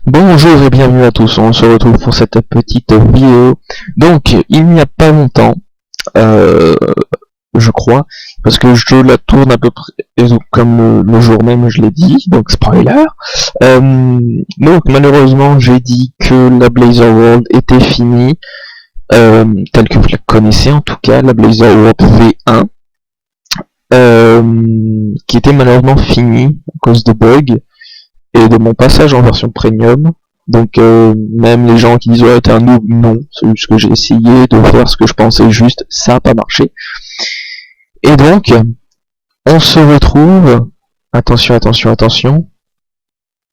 Bonjour et bienvenue à tous, on se retrouve pour cette petite vidéo. Donc, il n'y a pas longtemps, euh, je crois, parce que je la tourne à peu près comme le jour même je l'ai dit, donc spoiler. Donc malheureusement j'ai dit que la Blazer World était finie, telle que vous la connaissez en tout cas, la Blazer World V1, qui était malheureusement finie à cause de bugs et de mon passage en version premium. Donc même les gens qui disent ouais t'es un noob, non, c'est juste que j'ai essayé de faire ce que je pensais juste, ça a pas marché. Et donc on se retrouve, attention,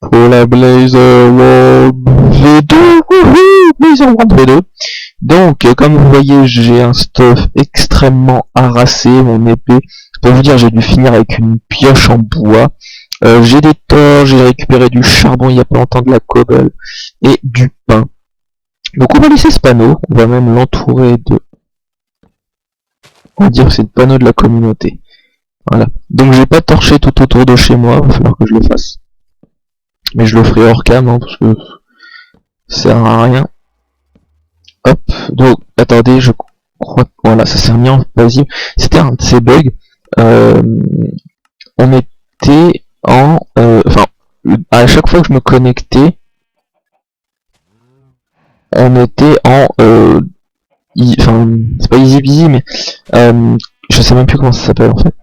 pour la Blazer World V2, Blazer World V2. Donc comme vous voyez j'ai un stuff extrêmement harassé, mon épée, pour vous dire j'ai dû finir avec une pioche en bois. J'ai des torches, j'ai récupéré du charbon il y a pas longtemps, de la cobble et du pain. Donc on va laisser ce panneau, on va même l'entourer de... On va dire que c'est le panneau de la communauté. Voilà. Donc j'ai pas torché tout autour de chez moi, il va falloir que je le fasse. Mais je le ferai hors cam, hein, parce que ça sert à rien. Hop, donc attendez, je crois que voilà, ça s'est remis en paisible. C'était un de ces bugs. On était en... Enfin, à chaque fois que je me connectais, on était en... Enfin, c'est pas easy peasy, mais... je sais même plus comment ça s'appelle en fait.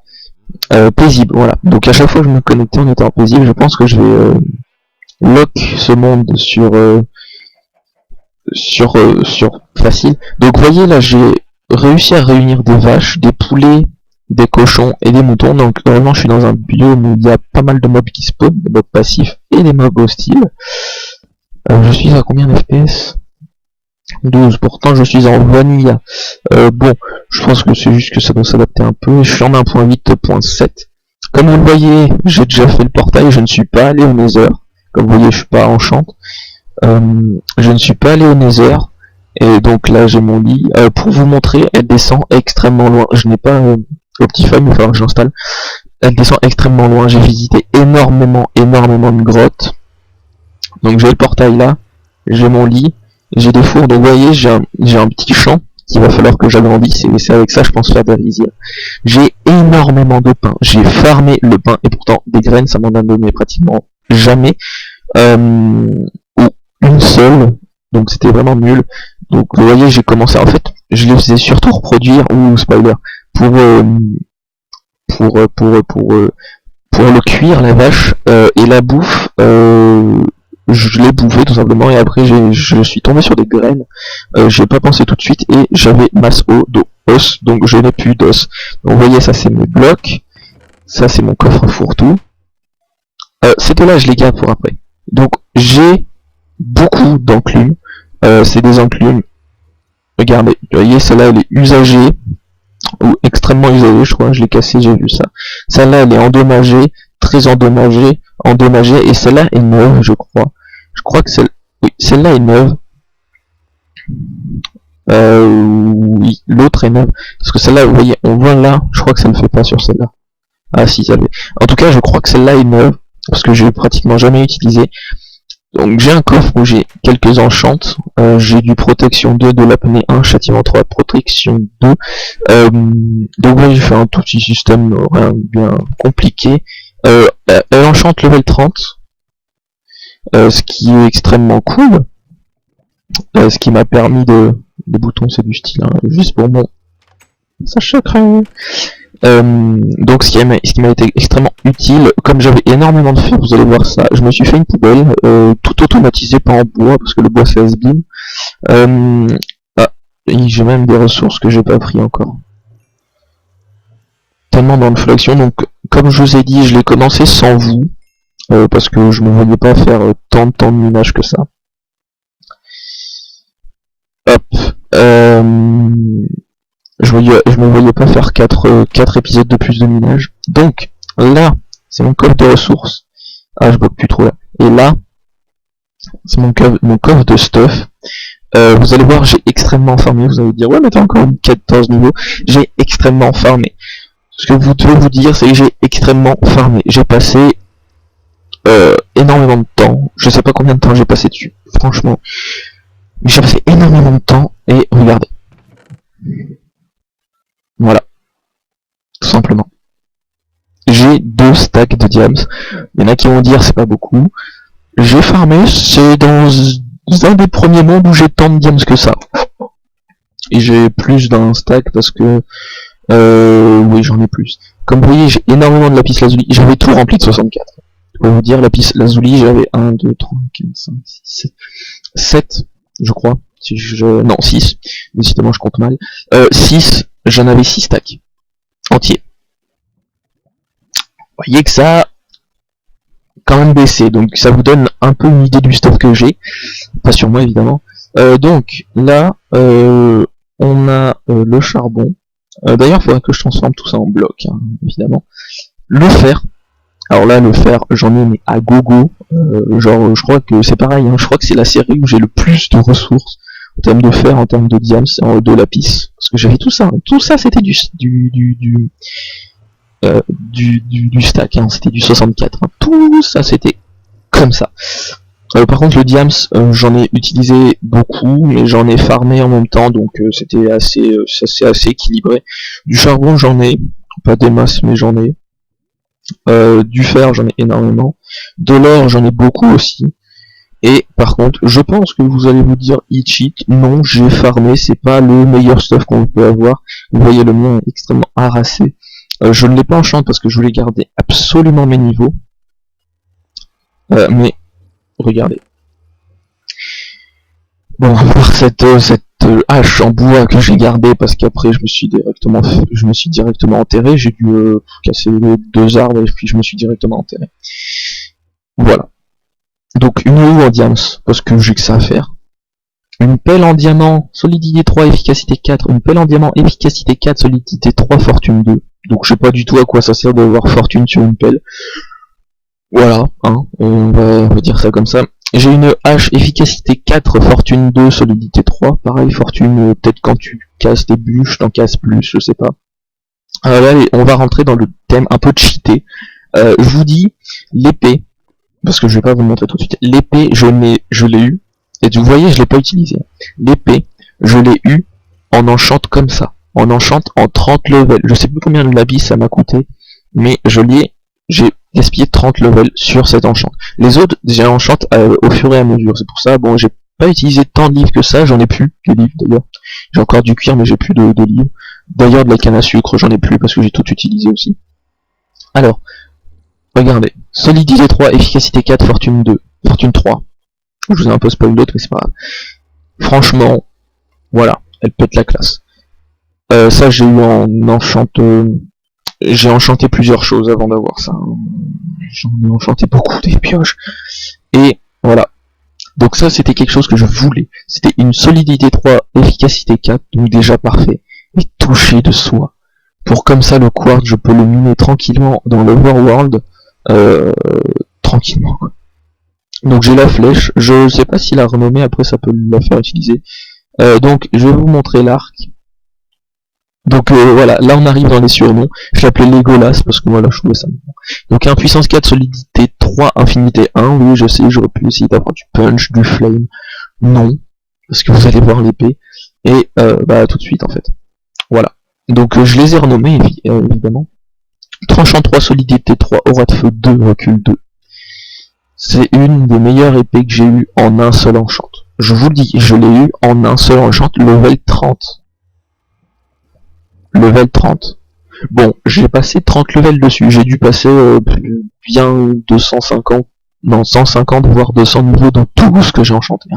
Paisible, voilà. Donc à chaque fois que je me connectais, on était en paisible. Je pense que je vais lock ce monde sur facile. Donc vous voyez là, j'ai réussi à réunir des vaches, des poulets, des cochons et des moutons. Donc vraiment je suis dans un biome où il y a pas mal de mobs qui spawnent, des mobs passifs et des mobs hostiles. Je suis à combien d'FPS? 12, pourtant je suis en vanilla. Bon, je pense que c'est juste que ça doit s'adapter un peu. Je suis en 1.8.7. Comme vous le voyez, j'ai déjà fait le portail, je ne suis pas allé au Nether. Comme vous voyez, je suis pas enchant. Je ne suis pas allé au Nether. Et donc là j'ai mon lit. Pour vous montrer, elle descend extrêmement loin. Je n'ai pas Optify, mais il va falloir que j'installe. Elle descend extrêmement loin. J'ai visité énormément de grottes. Donc j'ai le portail là. J'ai mon lit. J'ai des fours. Donc vous voyez, j'ai un petit champ qu'il va falloir que j'agrandisse. Et c'est avec ça je pense faire des rizières. J'ai énormément de pain. J'ai farmé le pain. Et pourtant des graines ça m'en a donné pratiquement jamais. Ou une seule. Donc c'était vraiment nul. Donc vous voyez, j'ai commencé, en fait, je les faisais surtout reproduire, ou spoiler, pour le cuire, la vache, et la bouffe, je l'ai bouffé tout simplement, et après je suis tombé sur des graines, j'ai pas pensé tout de suite, et j'avais masse d'os, donc je n'ai plus d'os. Donc vous voyez, ça c'est mes blocs, ça c'est mon coffre fourre-tout, ces deux-là je les garde pour après. Donc j'ai beaucoup d'enclumes. C'est des enclumes. Regardez, vous voyez, celle-là elle est usagée, ou extrêmement usagée, je crois, je l'ai cassée, j'ai vu ça. Celle-là elle est endommagée, très endommagée, et celle-là est neuve, je crois. Je crois que celle-là est neuve. Oui, l'autre est neuve. Parce que celle-là, vous voyez, on voit là, je crois que ça ne fait pas sur celle-là. Ah si, ça fait. En tout cas, je crois que celle-là est neuve, parce que j'ai pratiquement jamais utilisé. Donc j'ai un coffre où j'ai quelques enchantes, j'ai du protection 2 de l'apnée 1, châtiment 3, protection 2. Donc ouais, j'ai fait un tout petit système rien bien compliqué. Elle enchante level 30, ce qui est extrêmement cool. Ce qui m'a permis de... Les boutons c'est du style, hein, juste pour mon... Ça secret. Donc ce qui m'a été extrêmement utile, comme j'avais énormément de fer, vous allez voir ça, je me suis fait une poubelle, tout automatisé, pas en bois, parce que le bois c'est has-been. J'ai même des ressources que j'ai pas pris encore. Tellement dans le flow action, donc comme je vous ai dit, je l'ai commencé sans vous, parce que je me voyais pas faire tant de minage que ça. Hop. Je me voyais pas faire 4 épisodes de plus de minage. Donc, là, c'est mon coffre de ressources. Ah, je bloque plus trop là. Et là, c'est mon coffre de stuff. Vous allez voir, j'ai extrêmement farmé. Vous allez dire, ouais, mais t'as encore 14 niveaux. J'ai extrêmement farmé. Ce que vous devez vous dire, c'est que j'ai extrêmement farmé. J'ai passé énormément de temps. Je sais pas combien de temps j'ai passé dessus, franchement. Mais j'ai passé énormément de temps et regardez. Voilà. Tout simplement. J'ai 2 stacks de diams. Il y en a qui vont dire c'est pas beaucoup. J'ai farmé, c'est dans un des premiers mondes où j'ai tant de diams que ça. Et j'ai plus d'un stack parce que... oui, j'en ai plus. Comme vous voyez, j'ai énormément de lapis lazuli. J'avais tout rempli de 64. Pour vous dire, lapis lazuli, j'avais 1, 2, 3, 4, 5, 6, 7... 7, je crois. Si non, 6. Décidément, je compte mal. 6, j'en avais 6 stacks. Entiers. Vous voyez que ça a quand même baissé. Donc ça vous donne un peu une idée du stuff que j'ai. Pas sur moi, évidemment. Donc, là, on a le charbon. D'ailleurs, il faudrait que je transforme tout ça en bloc, hein, évidemment. Le fer. Alors là, le fer, j'en ai mais à gogo. Genre, je crois que c'est pareil. Hein, je crois que c'est la série où j'ai le plus de ressources en termes de fer, en termes de diams, de lapis. Parce que j'avais tout ça. Hein. Tout ça, c'était du stack. Hein, c'était du 64. Hein. Tout ça, c'était comme ça. Par contre, le diams, j'en ai utilisé beaucoup, mais j'en ai farmé en même temps, donc c'était assez équilibré. Du charbon, j'en ai, pas des masses, mais j'en ai. Du fer, j'en ai énormément. De l'or, j'en ai beaucoup aussi. Et par contre, je pense que vous allez vous dire, it cheat. Non, j'ai farmé, c'est pas le meilleur stuff qu'on peut avoir. Vous voyez, le mien est extrêmement harassé. Je ne l'ai pas enchanté parce que je voulais garder absolument mes niveaux. Mais regardez. Bon, à part cette hache en bois que j'ai gardée parce qu'après je me suis directement enterré, j'ai dû casser 2 arbres et puis je me suis directement enterré. Voilà. Donc une roue en diams, parce que j'ai que ça à faire. Une pelle en diamant, solidité 3, efficacité 4. Une pelle en diamant, efficacité 4, solidité 3, fortune 2. Donc je sais pas du tout à quoi ça sert d'avoir fortune sur une pelle. Voilà, hein, on va dire ça comme ça. J'ai une hache efficacité 4, fortune 2, solidité 3. Pareil, fortune, peut-être quand tu casses des bûches, t'en casses plus, je sais pas. Là, on va rentrer dans le thème un peu cheaté. Je vous dis, l'épée, parce que je vais pas vous le montrer tout de suite. L'épée, je l'ai eu, et vous voyez, je l'ai pas utilisé. L'épée, je l'ai eu en enchant comme ça. En enchant en 30 levels. Je sais plus combien de labis ça m'a coûté, mais j'ai gaspillé 30 levels sur cet enchant. Les autres, j'ai enchant au fur et à mesure. C'est pour ça, bon, j'ai pas utilisé tant de livres que ça, j'en ai plus de livres d'ailleurs. J'ai encore du cuir, mais j'ai plus de livres. D'ailleurs, de la canne à sucre, j'en ai plus parce que j'ai tout utilisé aussi. Alors, regardez. Solidité 3, efficacité 4, fortune 2, fortune 3. Je vous ai un peu spoil l'autre, mais c'est pas grave. Franchement, voilà, elle pète la classe. Ça, j'ai eu en enchant... J'ai enchanté plusieurs choses avant d'avoir ça. J'en ai enchanté beaucoup des pioches. Et voilà. Donc ça, c'était quelque chose que je voulais. C'était une solidité 3, efficacité 4, donc déjà parfait. Et toucher de soie. Pour comme ça, le quartz, je peux le miner tranquillement dans l'overworld. Tranquillement. Donc j'ai la flèche. Je sais pas si la renommer, après ça peut la faire utiliser. Donc je vais vous montrer l'arc. Donc voilà, là on arrive dans les surnoms. Je l'appelais Legolas parce que voilà, je trouvais ça bon. Donc un puissance 4, solidité 3, infinité 1. Oui, je sais, j'aurais pu essayer d'avoir du punch, du flame. Non, parce que vous allez voir l'épée. Et bah tout de suite en fait. Voilà. Donc je les ai renommés évidemment. Tranchant 3, solidité 3, aura de feu 2, recul 2. C'est une des meilleures épées que j'ai eues en un seul enchant. Je vous le dis, je l'ai eu en un seul enchant, level 30. Level 30. Bon, j'ai passé 30 levels dessus, j'ai dû passer bien 250, non 150 voire 200 niveaux dans tout ce que j'ai enchanté.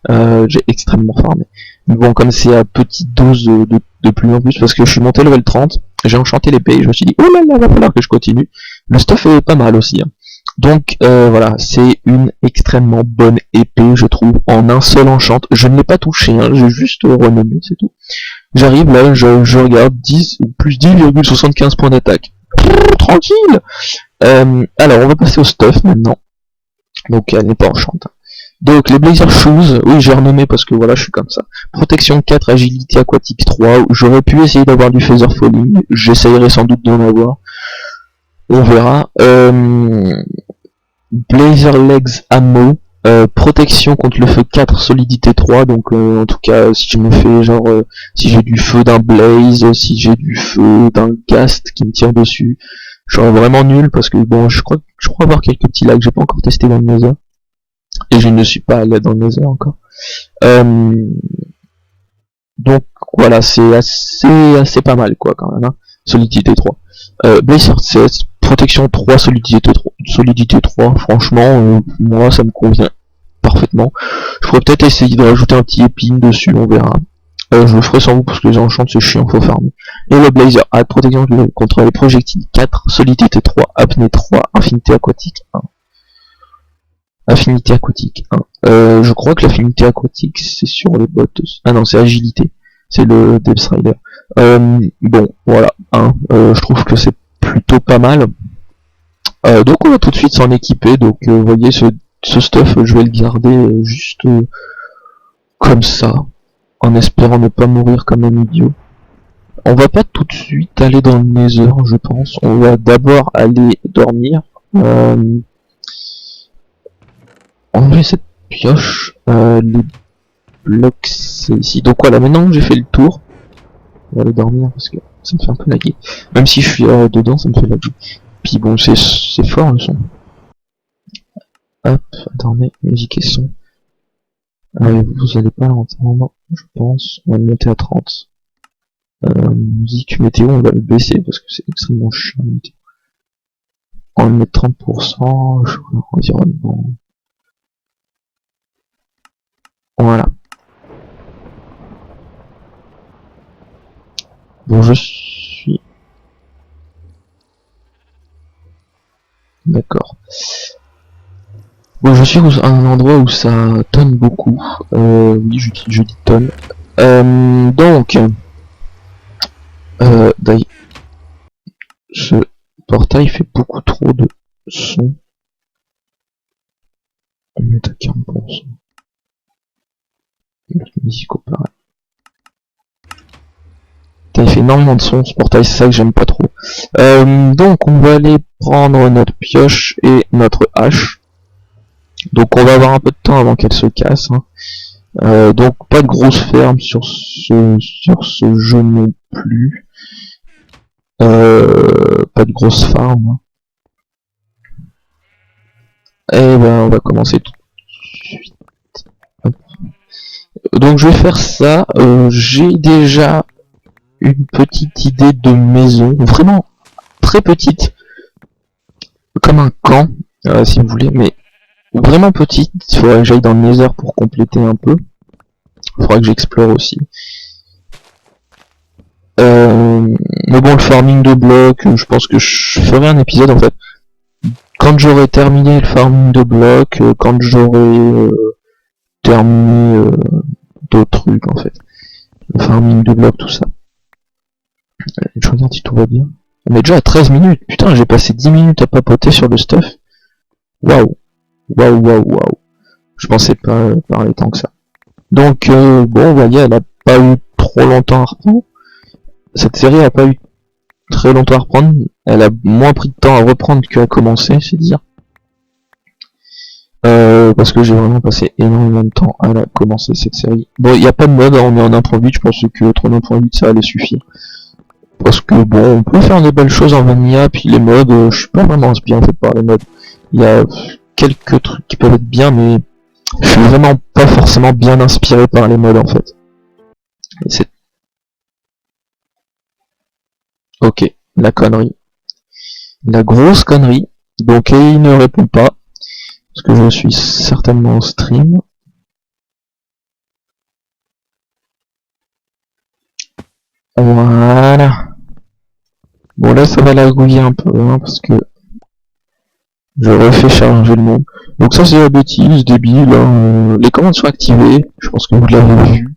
Hein. J'ai extrêmement farmé. Mais bon, comme c'est à petite dose de plus en plus, parce que je suis monté level 30, j'ai enchanté l'épée, je me suis dit, oh là là, va falloir que je continue. Le stuff est pas mal aussi. Hein. Donc voilà, c'est une extrêmement bonne épée, je trouve, en un seul enchant. Je ne l'ai pas touché, hein, j'ai juste renommé, c'est tout. J'arrive là, je regarde 10 ou plus 10,75 points d'attaque. Tranquille. Alors, on va passer au stuff maintenant. Donc, elle n'est pas enchantée. Donc, les Blazer Shoes, oui, j'ai renommé parce que voilà, je suis comme ça. Protection 4, agilité aquatique 3. J'aurais pu essayer d'avoir du Feather Falling. J'essayerai sans doute d'en avoir. On verra. Blazer Legs Ammo, protection contre le feu 4, solidité 3, donc en tout cas si je me fais genre si j'ai du feu d'un blaze, si j'ai du feu d'un ghast qui me tire dessus, je suis vraiment nul parce que bon je crois avoir quelques petits lags, j'ai pas encore testé dans le Nether. Et je ne suis pas allé dans le Nether encore. Donc voilà, c'est assez pas mal quoi quand même, hein. Solidité 3. Blazer 16, protection 3, solidité 3, franchement, moi ça me convient parfaitement. Je pourrais peut-être essayer de rajouter un petit épine dessus, on verra. Je le ferai sans vous parce que les enchantes c'est chiant, faut farmer. Et le Blazer a protection contre les projectiles 4, solidité 3, apnée 3, infinité aquatique 1. Affinité aquatique 1. Je crois que l'affinité aquatique c'est sur les bottes. Ah non, c'est agilité. C'est le Depth Rider. Bon, voilà. Je trouve que c'est plutôt pas mal. Donc on va tout de suite s'en équiper. Donc vous voyez ce stuff, je vais le garder juste comme ça, en espérant ne pas mourir comme un idiot. On va pas tout de suite aller dans le Nether, je pense. On va d'abord aller dormir. Enlever cette pioche. Les blocs c'est ici. Donc voilà, maintenant que j'ai fait le tour, on va aller dormir parce que ça me fait un peu laguer. Même si je suis dedans, ça me fait laguer. Puis bon, c'est fort le son. Hop, attendez, musique et son. Vous allez pas l'entendre, je pense. On va le monter à 30. Musique météo, on va le baisser parce que c'est extrêmement chiant. On va le mettre 30%, environnement. Voilà. Bon, je suis... D'accord. Bon, je suis à un endroit où ça tonne beaucoup. Oui, je dis tonne. Donc... ce portail fait beaucoup trop de son. On met à 40%. Musique au pareil. Il fait énormément de son ce portail, c'est ça que j'aime pas trop. Donc on va aller prendre notre pioche et notre hache. Donc on va avoir un peu de temps avant qu'elle se casse, hein. Donc pas de grosse ferme sur ce jeu non plus. Pas de grosse farm, hein. Et ben on va commencer tout de suite. Hop. Donc je vais faire ça. J'ai déjà une petite idée de maison, vraiment très petite, comme un camp, si vous voulez, mais vraiment petite. Il faudrait que j'aille dans le Nether pour compléter un peu. Il faudra que j'explore aussi. Mais bon, le farming de blocs, je pense que je ferai un épisode en fait. Quand j'aurai terminé le farming de blocs, quand j'aurai terminé d'autres trucs en fait. Le farming de blocs, tout ça. Je regarde si tout va bien. On est déjà à 13 minutes. Putain, j'ai passé 10 minutes à papoter sur le stuff. Waouh. Waouh, waouh, waouh. Je pensais pas parler tant que ça. Donc, bon, vous voyez, elle a pas eu trop longtemps à reprendre. Cette série a pas eu très longtemps à reprendre. Elle a moins pris de temps à reprendre qu'à commencer, c'est dire. Parce que j'ai vraiment passé énormément de temps à la commencer cette série. Bon, il n'y a pas de mode, hein, on est en 1.8, je pense que 3.8 ça allait suffire. Parce que bon, on peut faire des belles choses en vanilla, puis les modes, je suis pas vraiment inspiré en fait par les modes. Il y a quelques trucs qui peuvent être bien, mais je suis vraiment pas forcément bien inspiré par les modes en fait. Et c'est... Ok, la connerie. La grosse connerie. Donc il ne répond pas. Parce que je suis certainement en stream. Voilà. Bon là ça va largouiller un peu, hein, parce que je refais charger le monde. Donc ça c'est la bêtise, débile, hein. Les commandes sont activées, je pense que vous l'avez vu.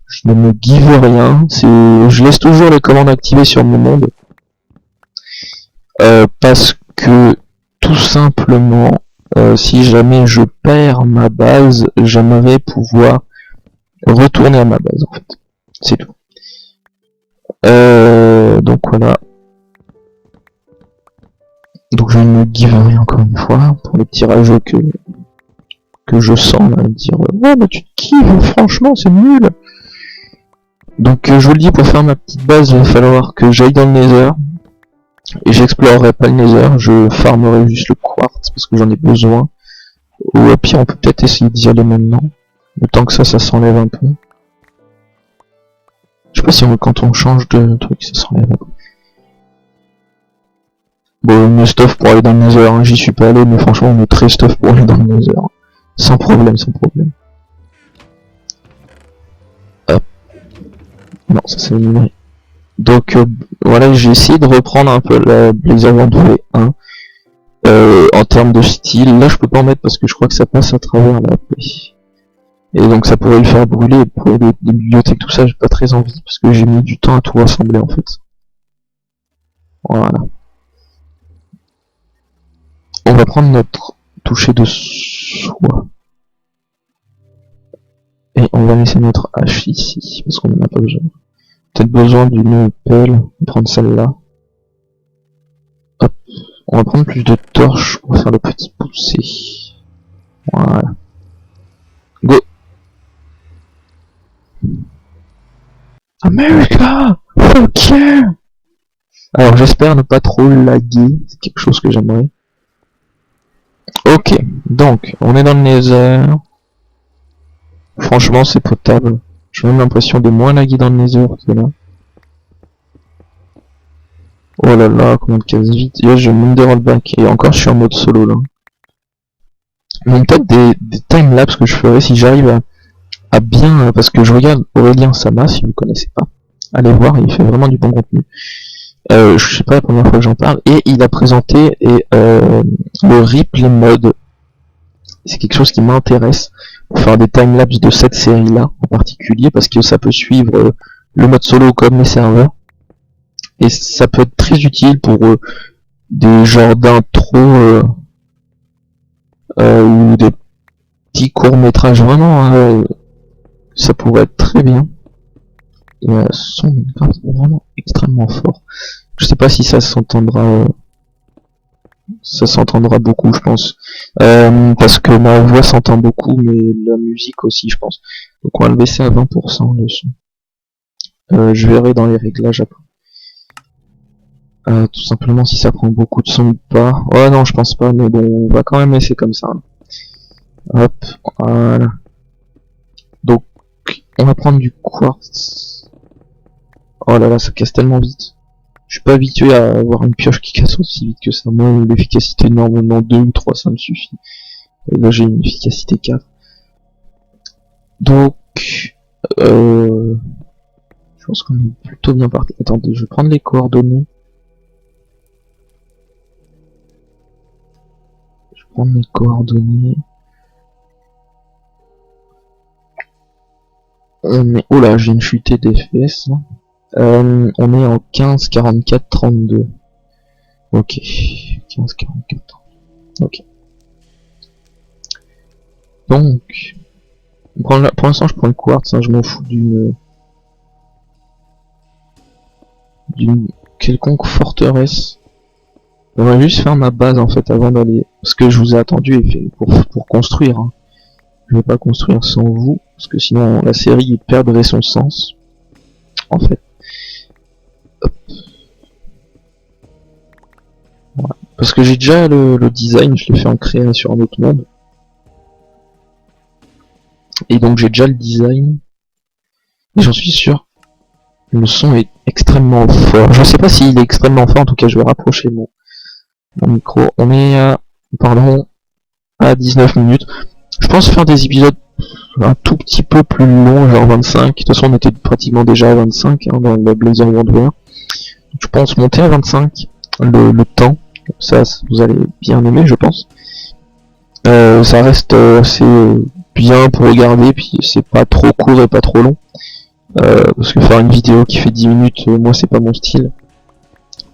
Je ne me give rien, je laisse toujours les commandes activées sur mon monde. Parce que tout simplement, si jamais je perds ma base, j'aimerais pouvoir retourner à ma base en fait. C'est tout. Donc voilà. Donc je ne me give rien encore une fois pour les petits rageux que je sens là, dire ouais mais tu te kiffes, franchement c'est nul. Donc je vous le dis, pour faire ma petite base, il va falloir que j'aille dans le Nether. Et j'explorerai pas le Nether, je farmerai juste le quartz parce que j'en ai besoin. Ou au pire on peut peut-être essayer d'y aller maintenant. Le temps que ça s'enlève un peu. Je sais pas si quand on change de truc ça s'enlève un peu. Bon, on est stuff pour aller dans le Nether, hein. J'y suis pas allé, mais franchement on est très stuff pour aller dans le Nether. Sans problème, sans problème. Hop. Non, ça c'est une... Donc voilà, j'ai essayé de reprendre un peu la Blazer Wand V1 en termes de style. Là je peux pas en mettre parce que je crois que ça passe à travers la paix. Et donc ça pourrait le faire brûler. Pour les bibliothèques, tout ça, j'ai pas très envie parce que j'ai mis du temps à tout rassembler en fait. Voilà. On va prendre notre toucher de soie. Et on va laisser notre hache ici parce qu'on en a pas besoin. Peut-être besoin d'une pelle, on va prendre celle-là. Hop, on va prendre plus de torches pour faire le petit poussé. Voilà. Go! America! Fuck yeah! Alors j'espère ne pas trop laguer, c'est quelque chose que j'aimerais. Ok, donc on est dans le Nether. Franchement c'est potable. J'ai même l'impression de moins laguer dans le Nether que là. Oh là là, comment de casse vite. Là je monte des rollbacks et encore je suis en mode solo là. Donc peut-être des timelapses que je ferai si j'arrive à bien... Parce que je regarde Aurélien Sama, si vous ne connaissez pas. Allez voir, il fait vraiment du bon contenu. Je sais pas la première fois que j'en parle. Et il a présenté le replay mode. C'est quelque chose qui m'intéresse pour faire des timelapses de cette série-là en particulier, parce que ça peut suivre le mode solo comme les serveurs. Et ça peut être très utile pour des genres d'intro ou des petits courts-métrages vraiment. Ça pourrait être très bien. Et son vraiment extrêmement fort. Je sais pas si ça s'entendra. Ça s'entendra beaucoup, je pense. Parce que ma voix s'entend beaucoup, mais la musique aussi, je pense. Donc on va le baisser à 20% le son. Je verrai dans les réglages après. Tout simplement si ça prend beaucoup de son ou pas. Ouais non, je pense pas, mais bon, on va quand même laisser comme ça. Hop, voilà. Donc, on va prendre du quartz. Oh là là, ça casse tellement vite. Je suis pas habitué à avoir une pioche qui casse aussi vite que ça. Moi, l'efficacité normalement 2 ou 3, ça me suffit. Et là, j'ai une efficacité 4. Donc, je pense qu'on est plutôt bien parti. Attendez, je vais prendre les coordonnées. Prendre les coordonnées. Oh là, j'ai une chutée d'FPS. On est en 15, 44, 32. Ok. 15, 44. Ok. Donc, pour l'instant, je prends le quartz. Hein, je m'en fous d'une quelconque forteresse. On va juste faire ma base en fait avant d'aller, parce que je vous ai attendu et fait pour construire. Hein. Je vais pas construire sans vous, parce que sinon la série perdrait son sens. En fait. Hop. Voilà. Parce que j'ai déjà le design, je l'ai fait en créa sur un autre monde. Et donc j'ai déjà le design. Et j'en suis sûr. Le son est extrêmement fort. Je sais pas s'il est extrêmement fort, en tout cas je vais rapprocher mon micro. On est à, à 19 minutes. Je pense faire des épisodes un tout petit peu plus longs, genre 25. De toute façon, on était pratiquement déjà à 25 hein, dans le Blazer World VR. Je pense monter à 25 le temps. Ça, vous allez bien aimer, je pense. Ça reste assez bien pour regarder, puis c'est pas trop court et pas trop long. Parce que faire une vidéo qui fait 10 minutes, moi c'est pas mon style.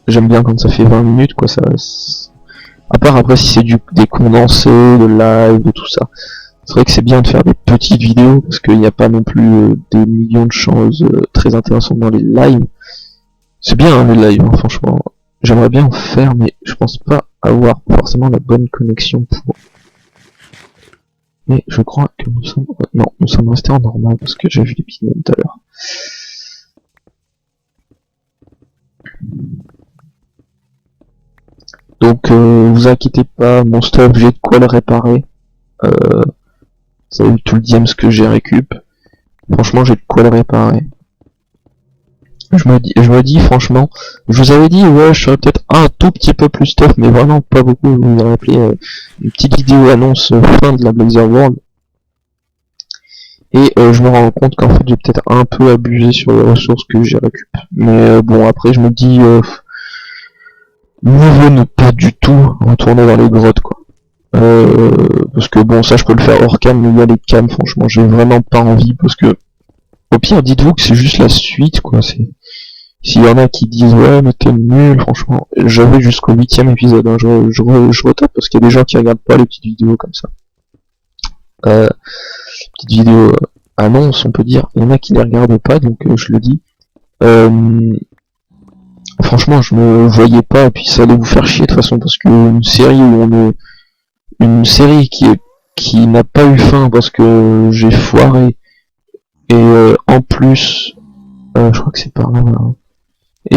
J'aime bien quand ça fait 20 minutes, quoi. Ça, à part après si c'est des condensés, de live, de tout ça. C'est vrai que c'est bien de faire des petites vidéos, parce qu'il n'y a pas non plus des millions de choses très intéressantes dans les lives. C'est bien hein, les lives, hein, franchement. j'aimerais bien en faire, mais je pense pas avoir forcément la bonne connexion pour. Mais je crois que nous sommes... Non, nous sommes restés en normal parce que j'ai vu les petits tout à l'heure. Donc vous inquiétez pas, mon stuff j'ai de quoi le réparer. Ça a eu tout le diams que j'ai récup. Franchement j'ai de quoi le réparer. Je me dis franchement, je vous avais dit ouais je serais peut-être un tout petit peu plus stuff, mais vraiment pas beaucoup. Je vous ai rappelé une petite vidéo annonce fin de la Blazer World. Et je me rends compte qu'en fait j'ai peut-être un peu abusé sur les ressources que j'ai récup. Mais bon après je me dis mieux vaut ne pas du tout retourner dans les grottes quoi. Parce que bon ça je peux le faire hors cam, mais il y a les cams franchement j'ai vraiment pas envie parce que au pire dites-vous que c'est juste la suite quoi. S'il y en a qui disent ouais mais t'es nul franchement, j'avais jusqu'au 8ème épisode, hein. je retape parce qu'il y a des gens qui regardent pas les petites vidéos comme ça. Petite vidéo annonce on peut dire, il y en a qui les regardent pas donc je le dis. Franchement je me voyais pas et puis ça allait vous faire chier de toute façon parce que une série où on est une série qui n'a pas eu fin parce que j'ai foiré et en plus je crois que c'est par là hein. Et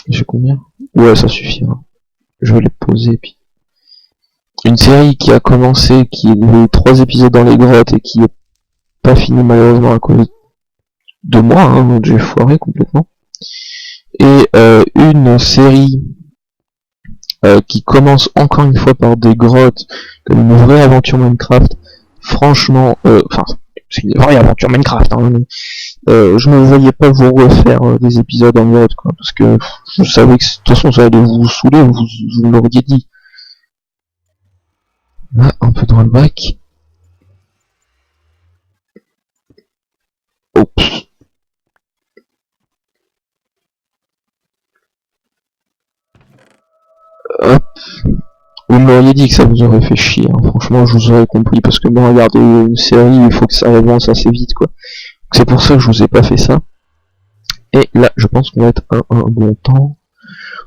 j'ai combien? Ouais ça suffira. Je vais les poser puis une série qui a commencé, qui avait 3 épisodes dans les grottes et qui est pas fini malheureusement à cause de moi, hein, donc j'ai foiré complètement. Et une série qui commence encore une fois par des grottes, comme une vraie aventure Minecraft. Franchement, enfin, c'est une vraie aventure Minecraft, hein, mais je me voyais pas vous refaire des épisodes en grotte, quoi, parce que je savais que de toute façon ça allait vous saouler, vous l'auriez dit. Là, un peu dans le bac. Oh. Hop. Vous m'auriez dit que ça vous aurait fait chier, hein. Franchement je vous aurais compris, parce que bon, regardez une série, il faut que ça avance assez vite, quoi. C'est pour ça que je vous ai pas fait ça. Et là, je pense qu'on va être un bon temps.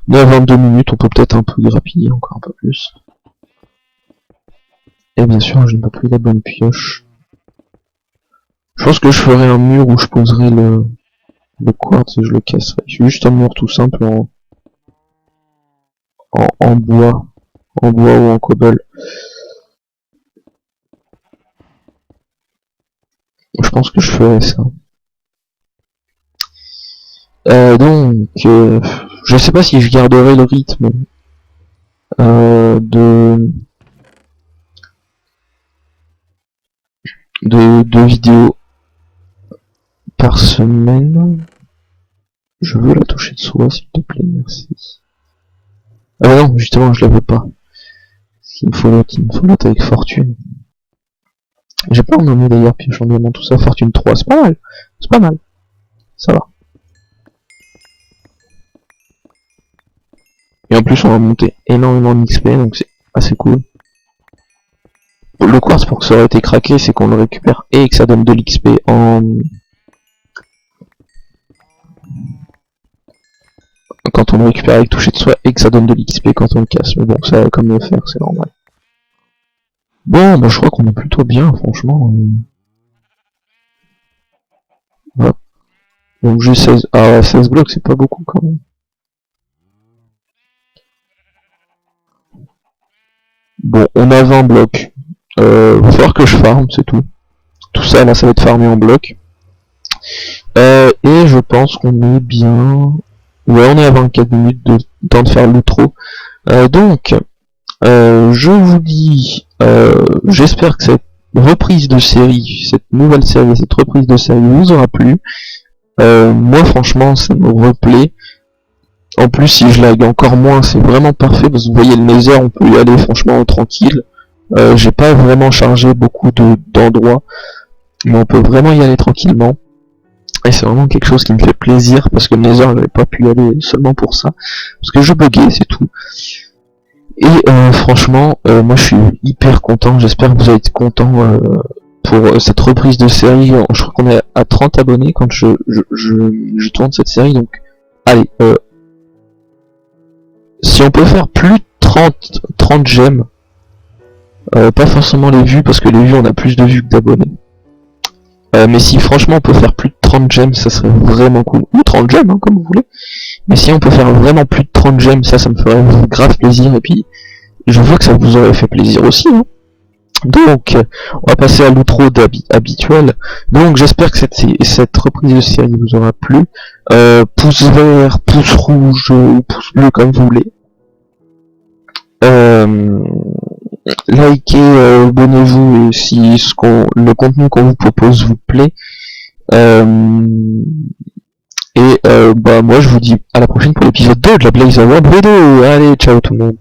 On est à 22 minutes, on peut peut-être un peu grappiller encore un peu plus. Et bien sûr, je n'ai pas pris la bonne pioche. Je pense que je ferai un mur où je poserai le quartz et je le casserai. Juste un mur tout simple en bois. En bois ou en cobble. Je pense que je ferai ça. Donc, je sais pas si je garderai le rythme de vidéos par semaine. Je veux la toucher de soie, s'il te plaît, merci. Ah bah non, justement, je la veux pas. Il me faut l'autre avec fortune. J'ai pas emmené d'ailleurs pioche en diamant, tout ça, fortune 3, c'est pas mal. C'est pas mal. Ça va. Et en plus, on va monter énormément d'XP, donc c'est assez cool. Le quartz, pour que ça aurait été craqué, c'est qu'on le récupère et que ça donne de l'XP en... quand on le récupère avec toucher de soi et que ça donne de l'XP quand on le casse. Mais bon, ça, comme le faire, c'est normal. Bon, bah, je crois qu'on est plutôt bien, franchement. Voilà. Donc j'ai 16... Ah, 16 blocs, c'est pas beaucoup quand même. Bon, on a 20 blocs. Va falloir que je farm, c'est tout. Tout ça, là, ça va être farmé en blocs. Et je pense qu'on est bien... Ouais, on est à 24 minutes de temps de faire l'outro. Donc, je vous dis... j'espère que cette reprise de série, cette nouvelle série, cette reprise de série vous aura plu. Moi, franchement, ça me replaît. En plus, si je lag encore moins, c'est vraiment parfait, parce que vous voyez le Nether, on peut y aller franchement tranquille. J'ai pas vraiment chargé beaucoup d'endroits, mais on peut vraiment y aller tranquillement. Et c'est vraiment quelque chose qui me fait plaisir, parce que le Nether, j'avais pas pu y aller seulement pour ça, parce que je buguais, c'est tout. Et franchement, moi je suis hyper content, j'espère que vous allez être content pour cette reprise de série. Je crois qu'on est à 30 abonnés quand je tourne cette série, donc allez, si on peut faire plus de 30 j'aime, pas forcément les vues, parce que les vues on a plus de vues que d'abonnés. Mais si franchement on peut faire plus de 30 j'aime, ça serait vraiment cool. Ou 30 j'aime, hein, comme vous voulez. Mais si on peut faire vraiment plus de 30 j'aime, ça me ferait grave plaisir. Et puis, je vois que ça vous aurait fait plaisir aussi. Hein. Donc, on va passer à l'outro habituel. Donc, j'espère que cette reprise de série vous aura plu. Pouce vert, pouce rouge ou pouce bleu, comme vous voulez. Likez, abonnez-vous si le contenu qu'on vous propose vous plaît. Bah moi je vous dis à la prochaine pour l'épisode 2 de la Blaze Award vidéo. Allez, ciao tout le monde.